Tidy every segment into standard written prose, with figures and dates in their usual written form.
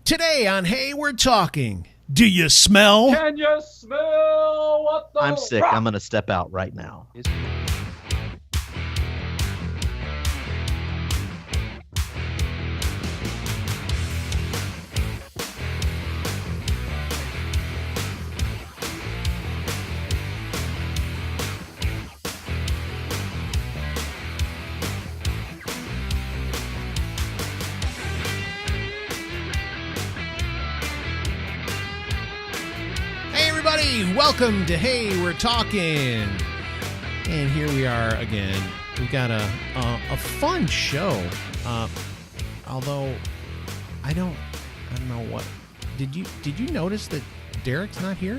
Today on Hey, We're Talking, do you smell? Can you smell what the I'm sick. I'm going to step out right now. Welcome to Hey, We're Talking. And here we are again. We've got a fun show. Although I don't know what. Did you notice that Derek's not here?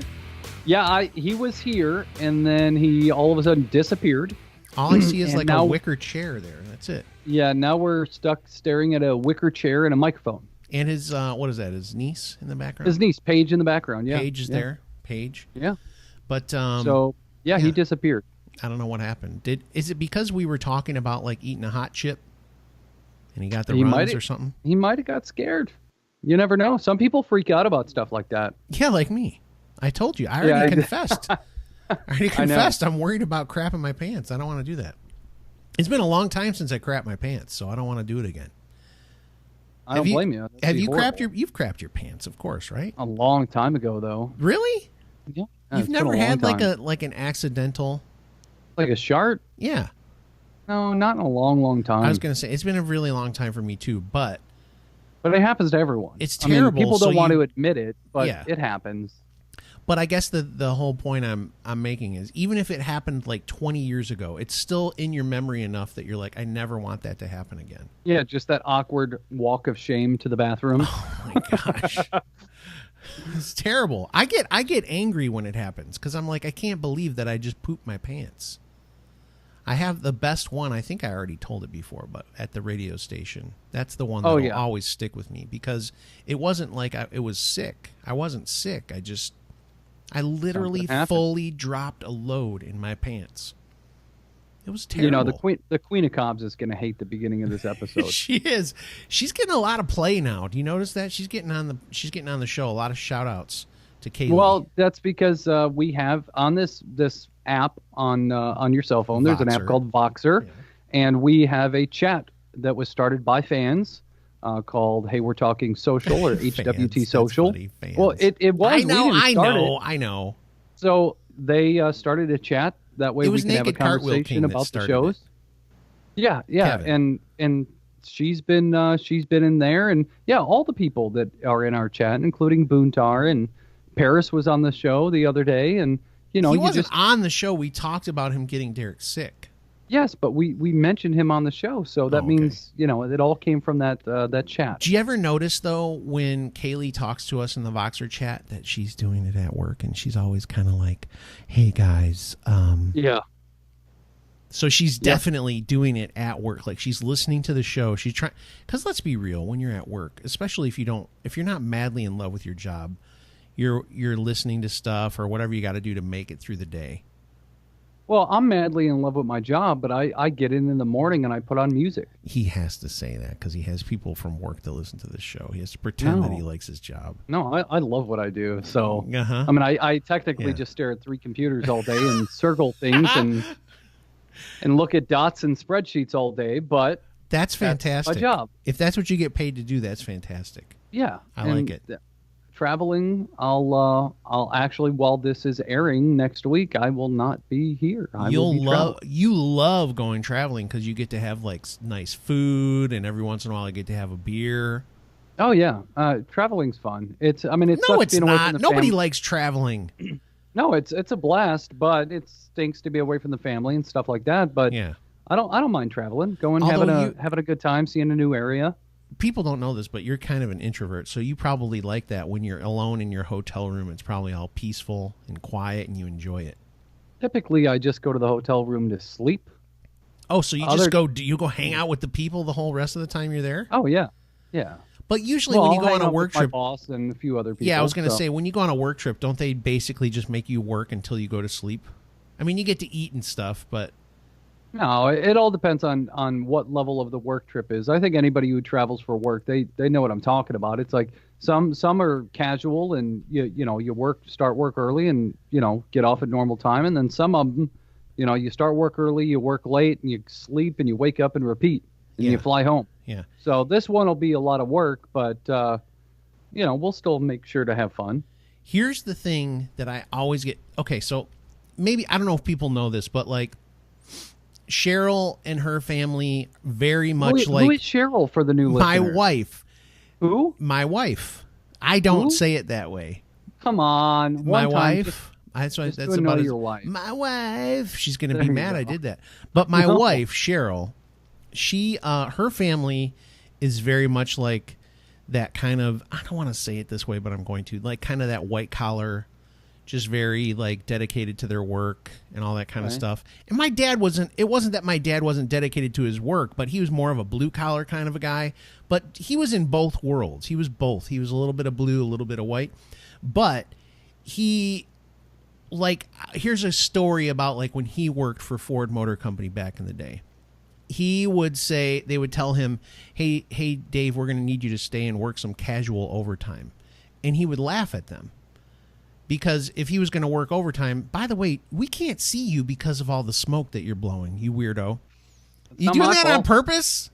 Yeah, he was here and then he all of a sudden disappeared. All I see is like a wicker chair there. That's it. Yeah, now we're stuck staring at a wicker chair and a microphone. And his what is that? His niece in the background? His niece, Paige, in the background. Yeah. Paige is there. Paige. Yeah. But he disappeared. I don't know what happened. Is it because we were talking about like eating a hot chip and he got the runs or something? He might have got scared. You never know. Some people freak out about stuff like that. Yeah, like me. I told you. I already confessed. I'm worried about crapping my pants. I don't want to do that. It's been a long time since I crapped my pants, so I don't want to do it again. I don't blame you. Have you crapped you've crapped your pants, of course, right? A long time ago, though. Really? Yeah. You've never had like an accidental, like a shart? Yeah. No, not in a long time. I was going to say it's been a really long time for me too, but it happens to everyone. It's terrible. I mean, people don't want to admit it, but it happens. But I guess the whole point I'm making is even if it happened like 20 years ago, it's still in your memory enough that you're like, I never want that to happen again. Yeah, just that awkward walk of shame to the bathroom. Oh my gosh. It's terrible. I get angry when it happens because I'm like, I can't believe that I just pooped my pants. I have the best one. I think I already told it before, but at the radio station, that's the one that will always stick with me because it wasn't like it was sick. I wasn't sick. I literally fully dropped a load in my pants. It was terrible. You know, the Queen of Cobs is going to hate the beginning of this episode. She is. She's getting a lot of play now. Do you notice that? She's getting on the show. A lot of shout outs to Kaylee. Well, that's because we have on this app on your cell phone. There's an app called Voxer, and we have a chat that was started by fans called Hey, We're Talking Social or HWT Social. Well, it was. I know. So they started a chat. That way we can have a conversation about the shows. Yeah. Kevin. And she's been in there, and all the people that are in our chat, including Boontar, and Paris was on the show the other day, and he wasn't on the show. We talked about him getting Derek sick. Yes, but we mentioned him on the show, so that means it all came from that chat. Do you ever notice though when Kaylee talks to us in the Voxer chat that she's doing it at work, and she's always kind of like, "Hey guys," So she's definitely doing it at work. Like she's listening to the show. She's trying, because let's be real, when you're at work, especially if you're not madly in love with your job, you're listening to stuff or whatever you got to do to make it through the day. Well, I'm madly in love with my job, but I get in the morning and I put on music. He has to say that because he has people from work that listen to this show. He has to pretend that he likes his job. No, I love what I do. So, I mean, I technically just stare at 3 computers all day and circle things and look at dots and spreadsheets all day, but that's fantastic. That's my job. If that's what you get paid to do, that's fantastic. Yeah. I like it. Traveling, I'll actually, while this is airing next week, I will not be here. You love going traveling because you get to have like nice food, and every once in a while I get to have a beer. Oh yeah, traveling's fun. It's not. Nobody likes traveling. No, it's a blast, but it stinks to be away from the family and stuff like that. But I don't mind traveling, going having a good time, seeing a new area. People don't know this, but you're kind of an introvert, so you probably like that when you're alone in your hotel room. It's probably all peaceful and quiet, and you enjoy it. Typically, I just go to the hotel room to sleep. Oh, so you you go hang out with the people the whole rest of the time you're there? Oh, yeah. But usually when you go on a work trip, my boss and a few other people. Yeah, I was going to say, when you go on a work trip, don't they basically just make you work until you go to sleep? I mean, you get to eat and stuff, but No, it all depends on what level of the work trip is. I think anybody who travels for work, they know what I'm talking about. It's like some are casual and you start work early and get off at normal time, and then some of them, you start work early, you work late, and you sleep and you wake up and repeat and you fly home. Yeah. So this one will be a lot of work, but we'll still make sure to have fun. Here's the thing that I always get. Okay, so maybe I don't know if people know this, but like Cheryl and her family very much who is Cheryl for the new listener? My wife. Who? My wife. I don't say it that way. Come on. My wife. That's about your wife. My wife. She's going to be mad I did that. But my wife, Cheryl, she her family is very much like that kind of, I don't want to say it this way, but I'm going to, like kind of that white collar, just very like dedicated to their work and all that kind of stuff. And my dad it wasn't that my dad wasn't dedicated to his work, but he was more of a blue collar kind of a guy. But he was in both worlds. He was both. He was a little bit of blue, a little bit of white. But he, like, here's a story about like when he worked for Ford Motor Company back in the day. He would say, they would tell him, hey, Dave, we're going to need you to stay and work some casual overtime. And he would laugh at them. Because if he was going to work overtime, by the way, we can't see you because of all the smoke that you're blowing, you weirdo. You doing that on purpose?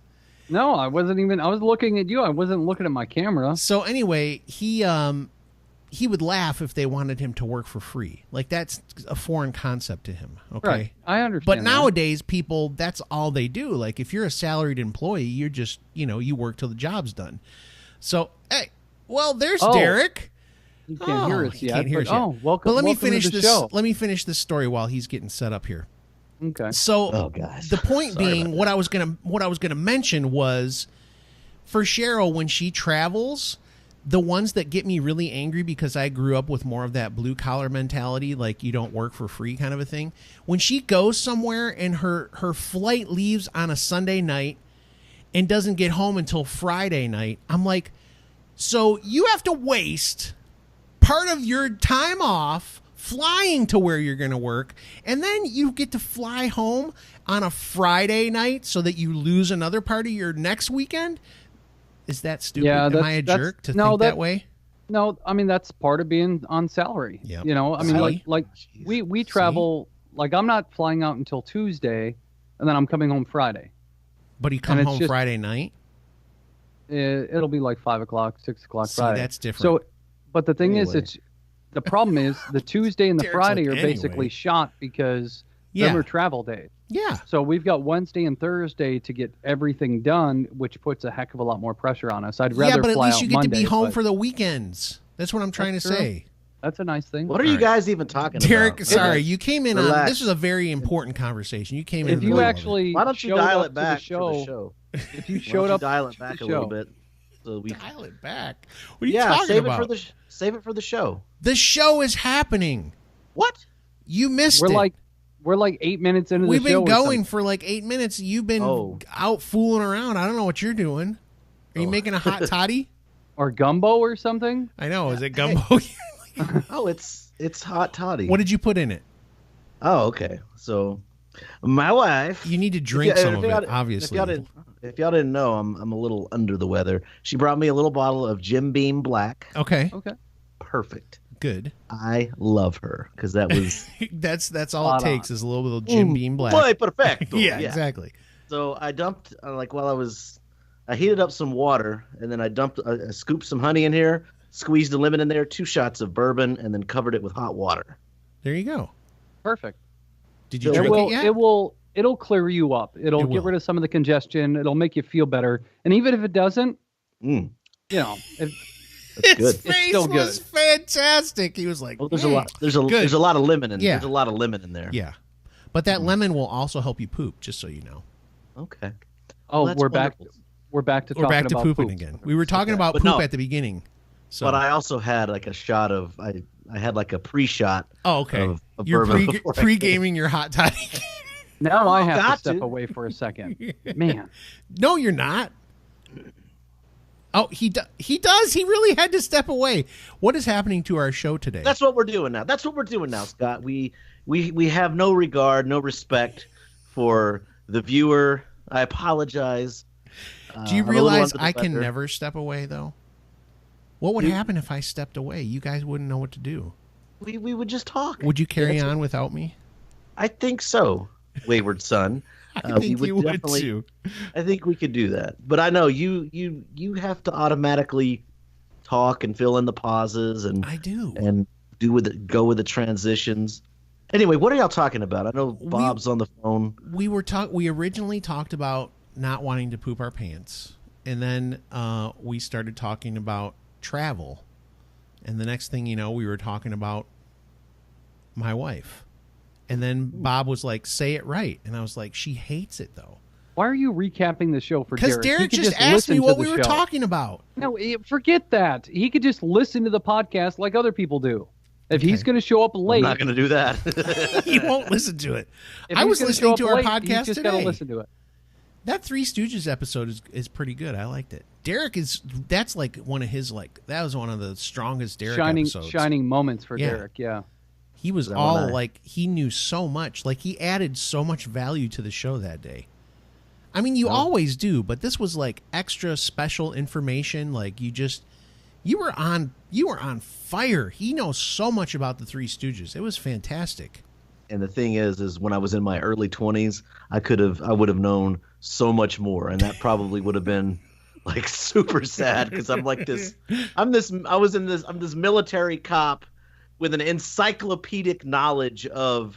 No, I wasn't even. I was looking at you. I wasn't looking at my camera. So anyway, he would laugh if they wanted him to work for free. Like that's a foreign concept to him. Okay, right. I understand. But nowadays, people, that's all they do. Like if you're a salaried employee, you're just you work till the job's done. So hey, well, there's Derek. You can't hear us yet. Can't hear us yet. Oh, welcome. But let me finish this. Show. Let me finish this story while he's getting set up here. Okay. So the point being, what I was gonna mention was, for Cheryl, when she travels, the ones that get me really angry, because I grew up with more of that blue collar mentality, like you don't work for free kind of a thing. When she goes somewhere and her flight leaves on a Sunday night and doesn't get home until Friday night, I'm like, so you have to waste part of your time off flying to where you're going to work, and then you get to fly home on a Friday night so that you lose another part of your next weekend? Is that stupid? Yeah, Am I a jerk to think that way? No, I mean, that's part of being on salary. Yep. I mean, like we travel, like I'm not flying out until Tuesday, and then I'm coming home Friday. But you come home Friday night? It'll be like 5 o'clock, 6 o'clock Friday. That's different. So, but the thing is, the problem is the Tuesday and the Friday are basically shot because them are travel days. Yeah. So we've got Wednesday and Thursday to get everything done, which puts a heck of a lot more pressure on us. I'd rather but at fly least out you get Monday, to be home for the weekends. That's what I'm trying to say. That's a nice thing. What are you guys even talking Derek, about? sorry, you came in on this is a very important conversation. You came in. If you actually, why don't you dial it back for the show? If you showed up, dial it back a little bit. So we dial it back. What are you talking about? Save it for the show. The show is happening. What? You missed it. We're like 8 minutes into the show. We've been going for like 8 minutes. You've been out fooling around. I don't know what you're doing. Are you making a hot toddy? Or gumbo or something? I know. Is it gumbo? It's hot toddy. What did you put in it? Oh, okay. So my wife. You need to drink some of it, obviously. If y'all didn't know, I'm a little under the weather. She brought me a little bottle of Jim Beam Black. Okay. Perfect. Good. I love her because that was that's all it takes is a little bit of Jim Beam Black. Boy, perfecto. yeah, exactly. So I dumped I heated up some water, and then I scooped some honey in here, squeezed a lemon in there, 2 shots of bourbon, and then covered it with hot water. There you go. Perfect. Did you drink it yet? It'll clear you up. It'll get rid of some of the congestion. It'll make you feel better. And even if it doesn't, That's good. His face was fantastic. He was like, there's a lot of lemon in there. There's a lot of lemon in there. Yeah. But that lemon will also help you poop, just so you know. Okay. Oh, well, we're back to pooping poop again. We were talking about poop at the beginning. So. But I also had like a shot of I had like a pre-shot. Oh, okay. Of You're bourbon pre-gaming your hot toddy. Now I have to step away for a second. Man. No, you're not. Oh, he does. He really had to step away. What is happening to our show today? That's what we're doing now. Scott. We have no regard, no respect for the viewer. I apologize. Do you realize I can never step away, though? What would happen if I stepped away? You guys wouldn't know what to do. We would just talk. Would you carry on without me? I think so, wayward son. I think you would too. I think we could do that. But I know you have to automatically talk and fill in the pauses, and I do. And go with the transitions. Anyway, what are y'all talking about? I know Bob's on the phone. We originally talked about not wanting to poop our pants, and then we started talking about travel, and the next thing you know, we were talking about my wife, and then Bob was like, "Say it right," and I was like, "She hates it though." Why are you recapping the show for Derek? Because Derek just asked me what we were talking about. No, forget that. He could just listen to the podcast like other people do. If he's going to show up late... I'm not going to do that. He won't listen to it. I was listening to our podcast today. He's just got to listen to it. That Three Stooges episode is pretty good. I liked it. Derek that's like one of his, that was one of the strongest Derek episodes. Shining moments for Derek, yeah. He was all he knew so much. Like, he added so much value to the show that day. I mean, you always do, but this was like extra special information. Like, you were on fire. He knows so much about the Three Stooges. It was fantastic. And the thing is when I was in my early 20s, I would have known so much more, and that probably would have been like super sad, because I'm this military cop with an encyclopedic knowledge of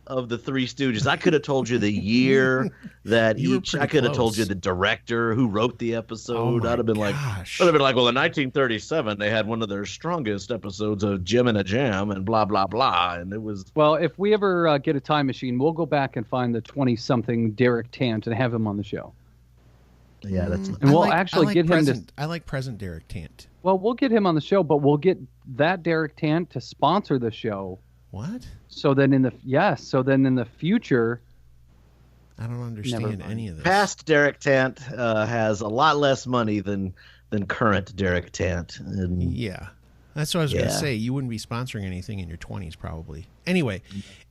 the Three Stooges. I could have told you the year that I could have told you the director who wrote the episode. I'd have been like, well, in 1937 they had one of their strongest episodes of Jim and a Jam and blah blah blah, and it was. Well, if we ever get a time machine, we'll go back and find the 20-something Derek Tant and have him on the show. Yeah, that's. And we'll actually get him to. I like present Derek Tant. Well, we'll get him on the show, but we'll get that Derek Tant to sponsor the show. What? So then in the future, I don't understand any of this. Past Derek Tant has a lot less money than current Derek Tant. And yeah, that's what I was going to say. You wouldn't be sponsoring anything in your 20s, probably. Anyway,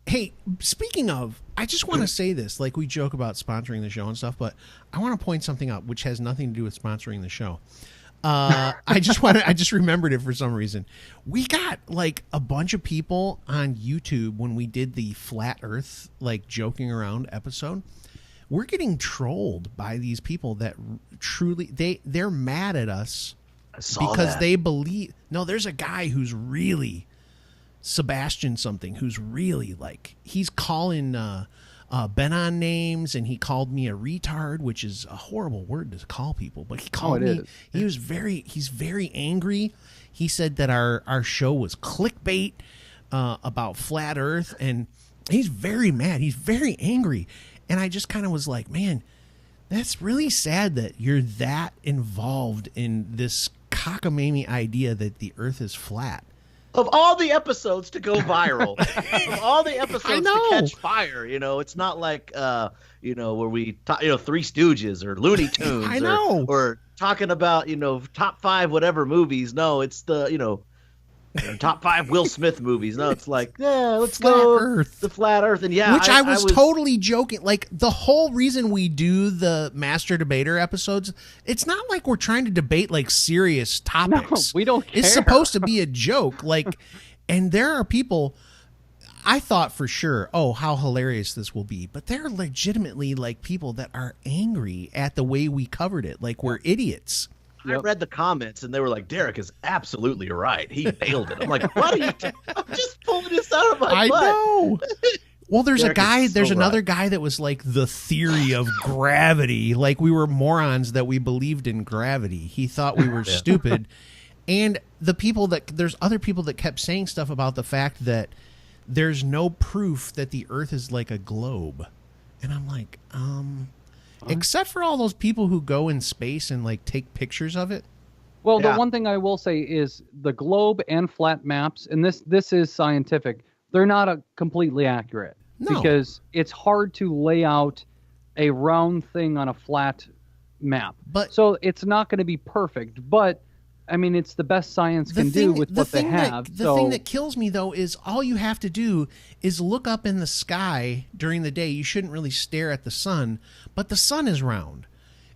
hey, speaking of, I just want to say this. Like, we joke about sponsoring the show and stuff, but I want to point something out which has nothing to do with sponsoring the show. I just remembered it for some reason. We got like a bunch of people on YouTube when we did the Flat Earth, like, joking around episode. We're getting trolled by these people that truly they're mad at us because they believe. No, there's a guy who's really Sebastian something, who's really like, he's calling Ben on names, and he called me a retard, which is a horrible word to call people, but he called me. He's very angry. He said that our show was clickbait about Flat Earth, and he's very mad. He's very angry. And I just kind of was like, man, that's really sad that you're that involved in this cockamamie idea that the Earth is flat. Of all the episodes to go viral, of all the episodes to catch fire, it's not like, where we talk, Three Stooges or Looney Tunes. I know. Or talking about, top 5 whatever movies. No, it's the, top 5 Will Smith movies. No, it's like, let's go Earth. The Flat Earth. And which I was totally joking. Like, the whole reason we do the Master Debater episodes, it's not like we're trying to debate like serious topics. No, we don't care. It's supposed to be a joke. Like, and there are people, I thought for sure, oh, how hilarious this will be. But there are legitimately like people that are angry at the way we covered it. Like, we're idiots. I read the comments, and they were like, Derek is absolutely right. He nailed it. I'm like, what are you I'm just pulling this out of my butt. I know. Well, there's another guy that was like the theory of gravity. Like, we were morons that we believed in gravity. He thought we were stupid. And there's other people that kept saying stuff about the fact that there's no proof that the Earth is like a globe. And I'm like, except for all those people who go in space and like take pictures of it. Well, the one thing I will say is the globe and flat maps, and this is scientific, they're not completely accurate. No. Because it's hard to lay out a round thing on a flat map. But so it's not going to be perfect, but I mean, it's the best science can do with what they have. The thing that kills me, though, is all you have to do is look up in the sky during the day. You shouldn't really stare at the sun, but the sun is round.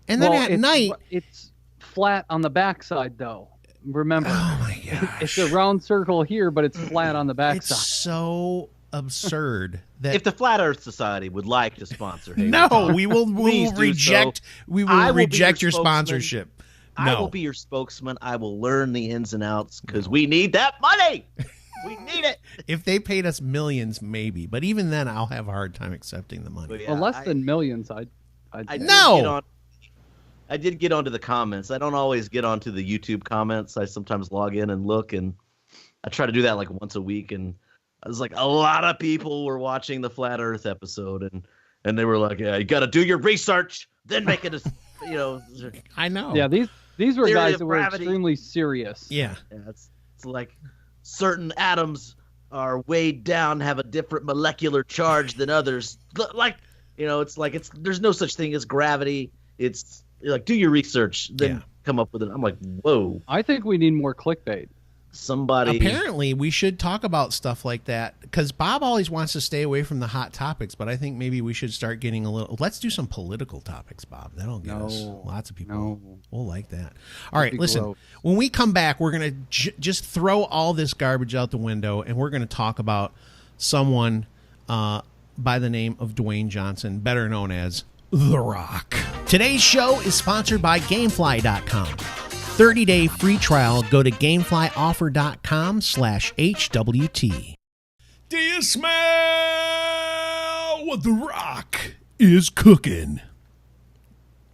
And then at night... It's flat on the backside, though. Remember. Oh, my gosh. It's a round circle here, but it's flat on the backside. It's so absurd that if the Flat Earth Society would like to sponsor Hayward no Talk, we will reject so. We will reject your spokesman. sponsorship. No. I will be your spokesman. I will learn the ins and outs because we need that money. We need it. If they paid us millions, maybe, but even then I'll have a hard time accepting the money. Well, less than millions, I'd I did get onto the comments. I don't always get onto the YouTube comments. I sometimes log in and look, and I try to do that like once a week, and I was like, a lot of people were watching the Flat Earth episode, and they were like, "Yeah, you got to do your research, then make it." I know. Yeah, these were guys that were extremely serious. Yeah, it's like certain atoms are weighed down, have a different molecular charge than others. Like, there's no such thing as gravity. It's like, do your research, then come up with it. I'm like, whoa. I think we need more clickbait. Apparently we should talk about stuff like that because Bob always wants to stay away from the hot topics, but I think maybe we should start getting let's do some political topics, Bob. That'll get us lots of people will like that. All right, listen, when we come back, we're gonna just throw all this garbage out the window, and we're gonna talk about someone by the name of Dwayne Johnson, better known as The Rock. Today's show is sponsored by Gamefly.com. 30-day free trial. Go to gameflyoffer.com/HWT. Do you smell what The Rock is cooking?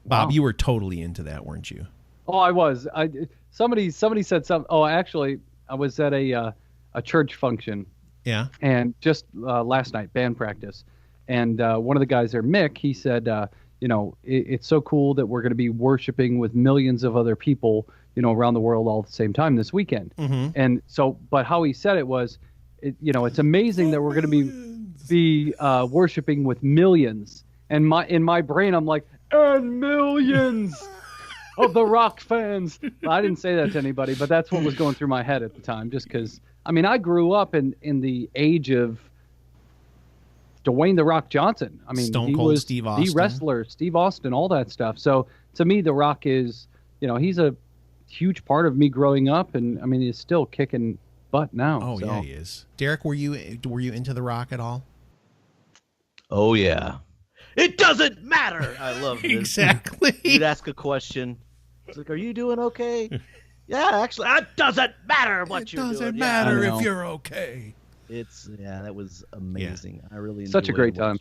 Bob, you were totally into that, weren't you? Oh, I was. Somebody said something. Oh, actually, I was at a church function. Yeah. And just last night, band practice. And one of the guys there, Mick, he said, it's so cool that we're going to be worshiping with millions of other people, around the world all at the same time this weekend. Mm-hmm. And so, but how he said it was, it's amazing that we're going to be worshiping with millions. And in my brain, I'm like, and millions of The Rock fans. I didn't say that to anybody, but that's what was going through my head at the time. Just because, I grew up in the age of Dwayne The Rock Johnson. Stone he Cold was Steve Austin, the wrestler, Steve Austin, all that stuff. So to me, The Rock is, he's a huge part of me growing up, and he's still kicking butt now. Oh, yeah, he is. Derek, were you into The Rock at all? Oh yeah. It doesn't matter. I love this. Exactly. You'd ask a question. It's like, are you doing okay? Yeah, actually, it doesn't matter what you're doing. It doesn't matter if you're okay. That was amazing. Yeah. I really enjoyed such a great time.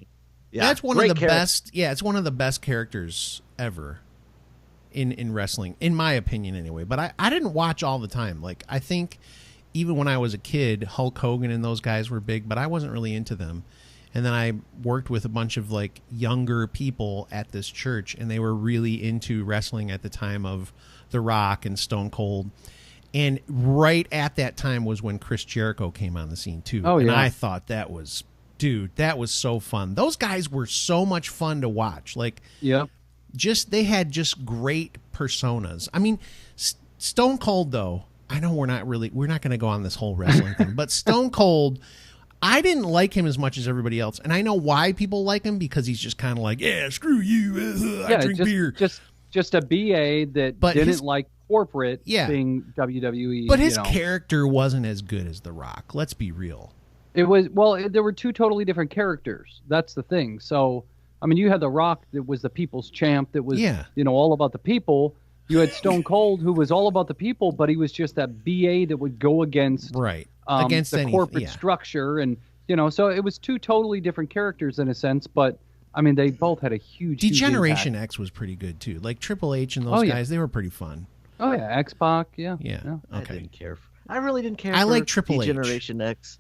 Yeah, that's one of the best. Yeah, it's one of the best characters ever in wrestling, in my opinion, anyway. But I didn't watch all the time. Like, I think even when I was a kid, Hulk Hogan and those guys were big, but I wasn't really into them. And then I worked with a bunch of like younger people at this church, and they were really into wrestling at the time of The Rock and Stone Cold. And right at that time was when Chris Jericho came on the scene too. Oh, yeah. And I thought that was so fun. Those guys were so much fun to watch. Like, yeah, they had just great personas. Stone Cold, though, I know we're not going to go on this whole wrestling thing, but Stone Cold, I didn't like him as much as everybody else. And I know why people like him, because he's just kind of like, yeah, screw you. I drink beer. Just a BA that didn't like corporate being WWE. But his character wasn't as good as The Rock. Let's be real. It was, there were two totally different characters. That's the thing. So, you had The Rock that was the people's champ that was, all about the people. You had Stone Cold who was all about the people, but he was just that BA that would go against against the corporate structure. And, so it was two totally different characters in a sense, but they both had a huge Degeneration huge X was pretty good too. Like Triple H and those guys, they were pretty fun. Oh yeah, X-Pac, yeah. Okay. I really didn't care. I for like Triple H. Degeneration X.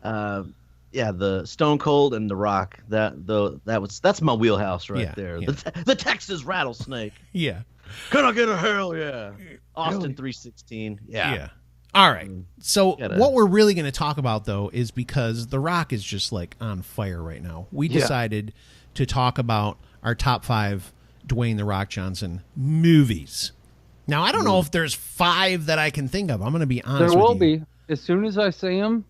The Stone Cold and The Rock. That's my wheelhouse right there. Yeah. The Texas Rattlesnake. Yeah. Can I get a hell yeah? Austin 316. Yeah. All right. So what we're really going to talk about, though, is because The Rock is just like on fire right now. We decided to talk about our top 5 Dwayne The Rock Johnson movies. Now, I don't know if there's 5 that I can think of. I'm going to be honest. There will be. As soon as I see them.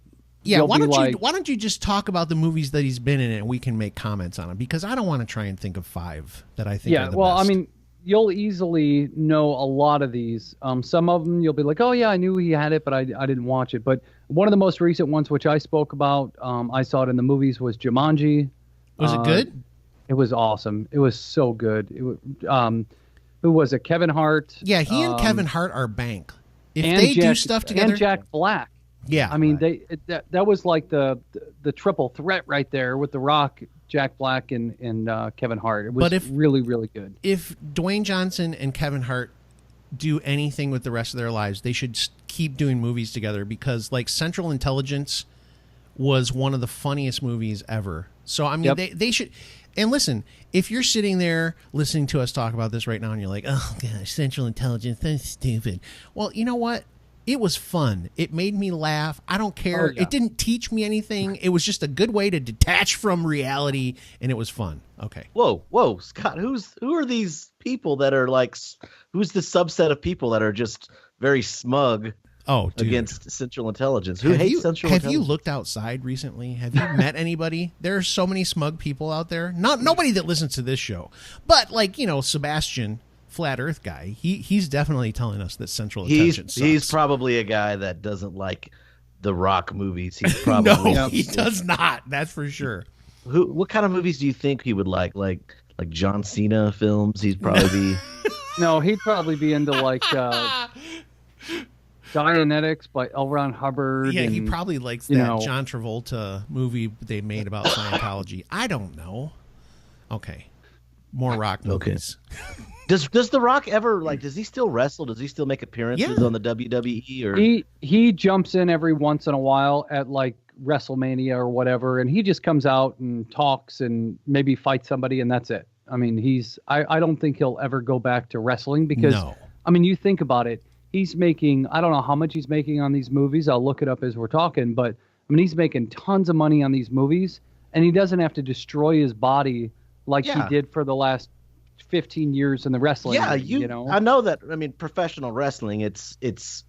Yeah, why don't you just talk about the movies that he's been in and we can make comments on them? Because I don't want to try and think of 5 that I think are the best. I mean, you'll easily know a lot of these. Some of them you'll be like, oh, yeah, I knew he had it, but I didn't watch it. But one of the most recent ones, which I spoke about, I saw it in the movies, was Jumanji. Was it good? It was awesome. It was so good. It was, who was it? Kevin Hart. Yeah, he and Kevin Hart are bank. If they do stuff together. And Jack Black. Yeah. I mean, that was like the triple threat right there with The Rock, Jack Black, and Kevin Hart. It was really, really good. If Dwayne Johnson and Kevin Hart do anything with the rest of their lives, they should keep doing movies together because, like, Central Intelligence was one of the funniest movies ever. So, I mean, they should... And listen, if you're sitting there listening to us talk about this right now and you're like, oh, gosh, Central Intelligence, that's stupid. Well, you know what? It was fun. It made me laugh. I don't care. Oh, yeah. It didn't teach me anything. It was just a good way to detach from reality, and it was fun. Okay. Whoa, Scott. Who are these people that are like? Who's the subset of people that are just very smug? Oh, dude. Against Central Intelligence. Who hates Central Intelligence? Have you looked outside recently? Have you met anybody? There are so many smug people out there. Nobody that listens to this show, but like Sebastian. Flat Earth guy, he's definitely telling us that Central Intelligence sucks. He's probably a guy that doesn't like the Rock movies. He's probably no, he does not. That's for sure. What kind of movies do you think he would like? Like John Cena films? He'd probably be. No, he'd probably be into like Dianetics by L. Ron Hubbard. Yeah, he probably likes that John Travolta movie they made about Scientology. I don't know. Okay, more Rock movies. Okay. Does The Rock ever does he still wrestle? Does he still make appearances on the WWE? Or he jumps in every once in a while at like WrestleMania or whatever, and he just comes out and talks and maybe fights somebody, and that's it. I mean, I don't think he'll ever go back to wrestling because I mean, you think about it, he's making, I don't know how much he's making on these movies. I'll look it up as we're talking, but I mean, he's making tons of money on these movies, and he doesn't have to destroy his body like he did for the last 15 years in the wrestling. Yeah, I know that. I mean, professional wrestling, it's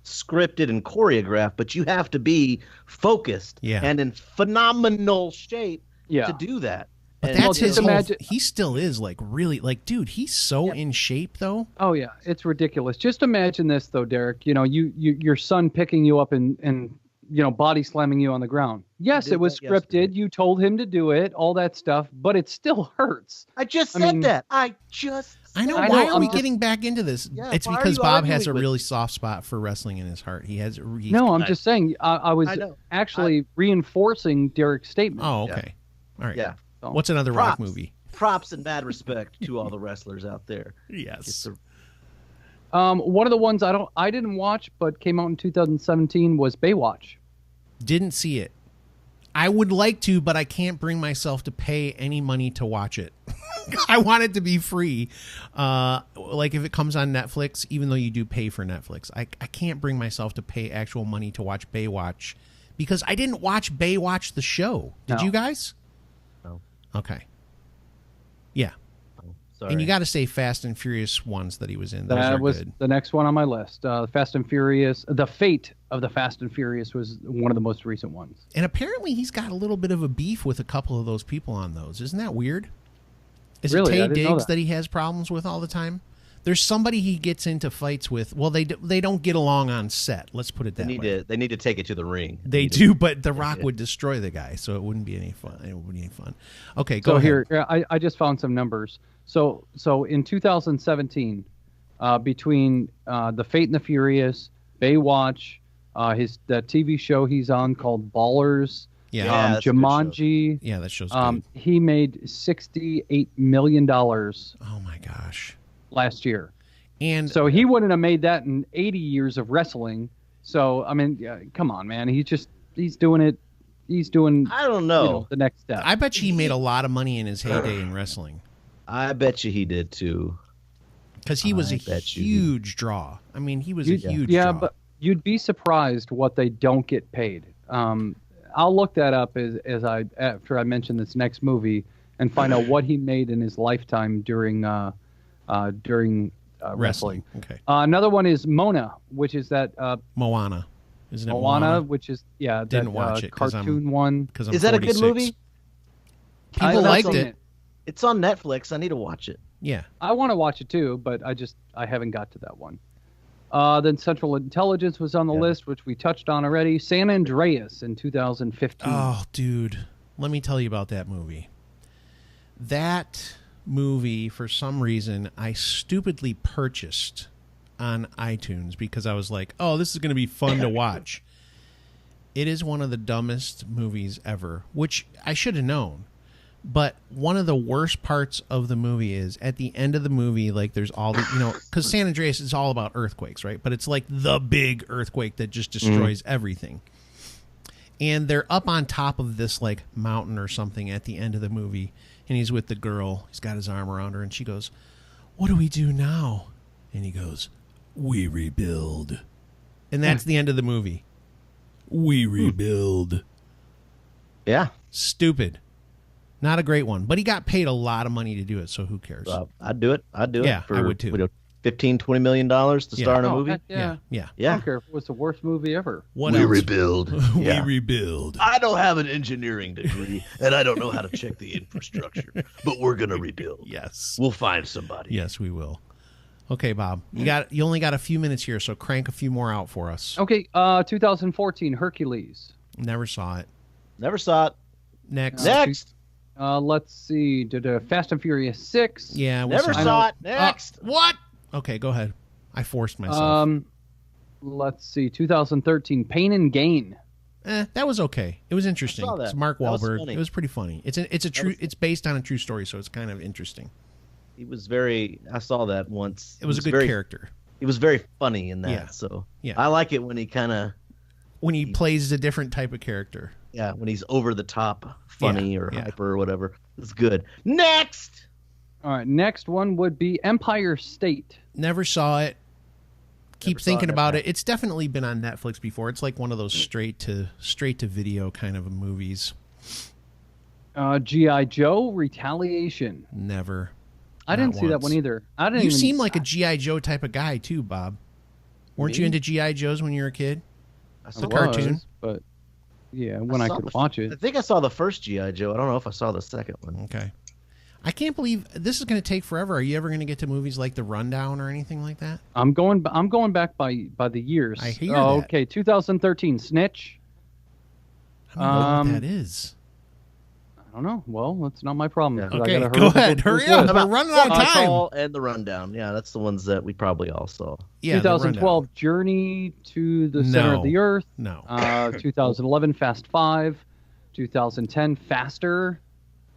scripted and choreographed, but you have to be focused and in phenomenal shape to do that. But that's his whole, he still is like really like, dude, he's so in shape though. Oh yeah, it's ridiculous. Just imagine this though, Derek. Your son picking you up and body slamming you on the ground. Yes, it was scripted. Yesterday. You told him to do it, all that stuff, but it still hurts. I said that. I know. Why are we getting back into this? It's because Bob has a really soft spot for wrestling in his heart. I'm just saying. I was actually reinforcing Derek's statement. Oh, okay. All right. Yeah. So, what's another Rock movie? Props and mad respect to all the wrestlers out there. Yes. One of the ones I didn't watch, but came out in 2017 was Baywatch. Didn't see it. I would like to, but I can't bring myself to pay any money to watch it. I want it to be free. Like if it comes on Netflix, even though you do pay for Netflix, I can't bring myself to pay actual money to watch Baywatch because I didn't watch Baywatch the show. Did you guys? No. Okay. Yeah. Sorry. And you got to say Fast and Furious ones that he was in. That was good. The next one on my list. Fast and Furious. The Fate of the Fast and Furious was one of the most recent ones. And apparently he's got a little bit of a beef with a couple of those people on those. Isn't that weird? Is it Tay Diggs that he has problems with all the time? There's somebody he gets into fights with. Well, they don't get along on set. Let's put it that way. They need to take it to the ring. They do, but The Rock would destroy the guy, so it wouldn't be any fun. It wouldn't be any fun. Okay, go ahead. Here, I just found some numbers. So in 2017, between The Fate and the Furious, Baywatch, the TV show he's on called Ballers, Jumanji. Yeah, that show's good. He made $68 million. Oh my gosh. Last year. And so he wouldn't have made that in 80 years of wrestling. So, I mean, come on, man. He's doing it. He's doing, I don't know, the next step. I bet you he made a lot of money in his heyday in wrestling. I bet you he did too. Because he was a huge draw. I mean, he was a huge draw. Yeah, but you'd be surprised what they don't get paid. I'll look that up after I mention this next movie and find out what he made in his lifetime during wrestling. Okay. Another one is Mona, which is that Moana. Isn't it Moana? Which is didn't watch it cartoon one. Is that 46. A good movie? People liked it. It's on Netflix. I need to watch it. Yeah. I want to watch it too, but I haven't got to that one. Then Central Intelligence was on the list, which we touched on already. San Andreas in 2015. Oh, dude. Let me tell you about that movie. That movie, for some reason, I stupidly purchased on iTunes because I was like, oh, this is going to be fun to watch. It is one of the dumbest movies ever, which I should have known. But one of the worst parts of the movie is at the end of the movie, like there's all the, because San Andreas is all about earthquakes, right? But it's like the big earthquake that just destroys everything. And they're up on top of this like mountain or something at the end of the movie. And he's with the girl. He's got his arm around her and she goes, "What do we do now?" And he goes, "We rebuild." And that's the end of the movie. We rebuild. Yeah. Stupid. Not a great one, but he got paid a lot of money to do it, so who cares? I'd do it. Yeah, I would too. $15-20 million to star in a movie. Yeah. Yeah. I don't care if it was the worst movie ever. What we else? rebuild. We rebuild. I don't have an engineering degree, and I don't know how to check the infrastructure, but we're gonna rebuild. Yes, we'll find somebody. Yes, we will. Okay, Bob, you only got a few minutes here, so crank a few more out for us. Okay, 2014 Hercules. Never saw it. Never saw it. Next. Let's see. Fast and Furious 6. Yeah, never saw it. Next. What? Okay, go ahead. I forced myself. Let's see. 2013 Pain and Gain. That was okay. It was interesting. It's Mark Wahlberg. It was pretty funny. It's based on a true story, so it's kind of interesting. He was very. I saw that once. It was a good character. He was very funny in that. Yeah. So I like it when he plays a different type of character. Yeah, when he's over the top, funny or hyper or whatever. It's good. Next. All right, next one would be Empire State. Never saw it. Keep thinking about it. It's definitely been on Netflix before. It's like one of those straight to video kind of movies. G.I. Joe Retaliation. Never. I didn't see that one either. You seem like a G.I. Joe type of guy too, Bob. Weren't you into G.I. Joes when you were a kid? The cartoon, but when I could watch it. I think I saw the first G.I. Joe. I don't know if I saw the second one. Okay. I can't believe this is going to take forever. Are you ever going to get to movies like The Rundown or anything like that? I'm going back by the years. I hear that. Okay, 2013 Snitch. I don't know what that is. I don't know. Well, that's not my problem. Yeah. Okay, go ahead. Hurry up. We're running out of time. And The Rundown. Yeah, that's the ones that we probably all saw. Yeah, 2012 Journey to the Center of the Earth. No. 2011 Fast 5. 2010 Faster.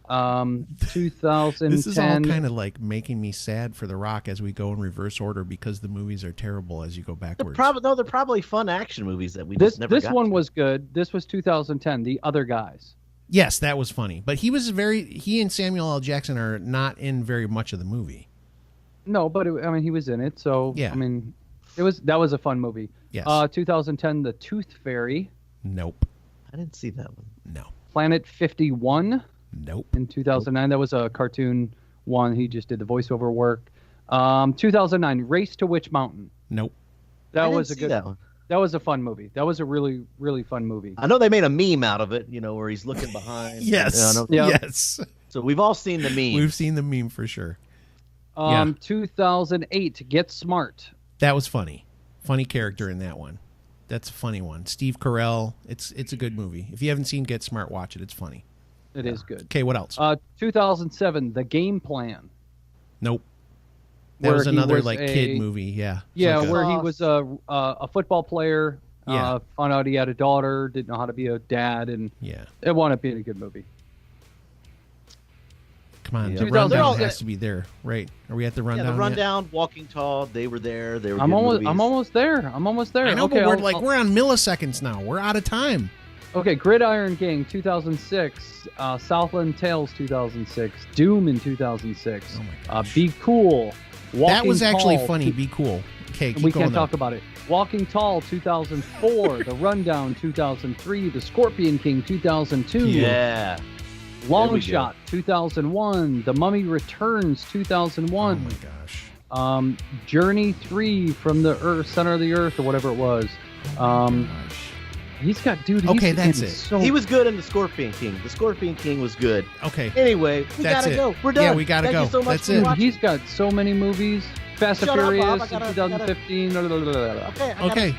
2010. This is all kind of like making me sad for The Rock as we go in reverse order because the movies are terrible as you go backwards. They're probably fun action movies that we just never got. This one was good. This was 2010. The Other Guys. Yes, that was funny. But he and Samuel L. Jackson are not in very much of the movie. No, but he was in it. So, yeah. That was a fun movie. Yes. 2010, The Tooth Fairy. Nope. I didn't see that one. No. Planet 51. Nope. In 2009, that was a cartoon one. He just did the voiceover work. 2009, Race to Witch Mountain. Nope. That was a fun movie. That was a really, really fun movie. I know they made a meme out of it, where he's looking behind. Yes. Yes. So we've all seen the meme. We've seen the meme for sure. 2008, Get Smart. That was funny. Funny character in that one. That's a funny one. Steve Carell. It's a good movie. If you haven't seen Get Smart, watch it. It's funny. It is good. Okay, what else? 2007, The Game Plan. Nope. That was another kid movie. Yeah. Yeah, where he was a football player. Found out he had a daughter, didn't know how to be a dad, and it wound up being a good movie. Come on, the Rundown has to be there, right? Are we at the Rundown? Yeah, the Rundown, yet? Walking Tall, they were there. They were. I'm almost there. I know, but we're on milliseconds now. We're out of time. Okay, Gridiron Gang 2006, Southland Tales 2006, Doom in 2006. Oh my gosh. Be Cool. That was actually funny. Be Cool. Okay, we can't talk about it. Walking Tall 2004, The Rundown 2003, The Scorpion King 2002. Yeah. Long Shot 2001, The Mummy Returns 2001. Oh my gosh. Journey 3 from the Earth, Center of the Earth, or whatever it was. He's got, dude. Okay, that's it. He was good in the Scorpion King. The Scorpion King was good. Okay. Anyway, we gotta go. We're done. Yeah, we gotta go. Thank you so much that's for it. watching. He's got so many movies. Fast and Furious, up, 2015. Okay.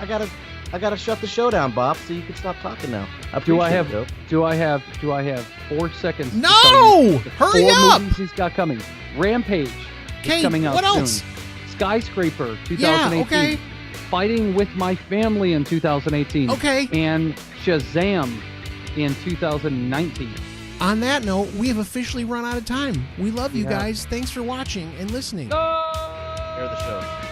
I gotta shut the show down, Bob, so you can stop talking now. Do I have 4 seconds? No! Hurry up! 4 movies he's got coming. Rampage is coming out what soon. else? Skyscraper, 2018. Yeah, okay. Fighting with My Family in 2018. Okay. And Shazam in 2019. On that note, we have officially run out of time. We love you guys. Thanks for watching and listening. Hear the show.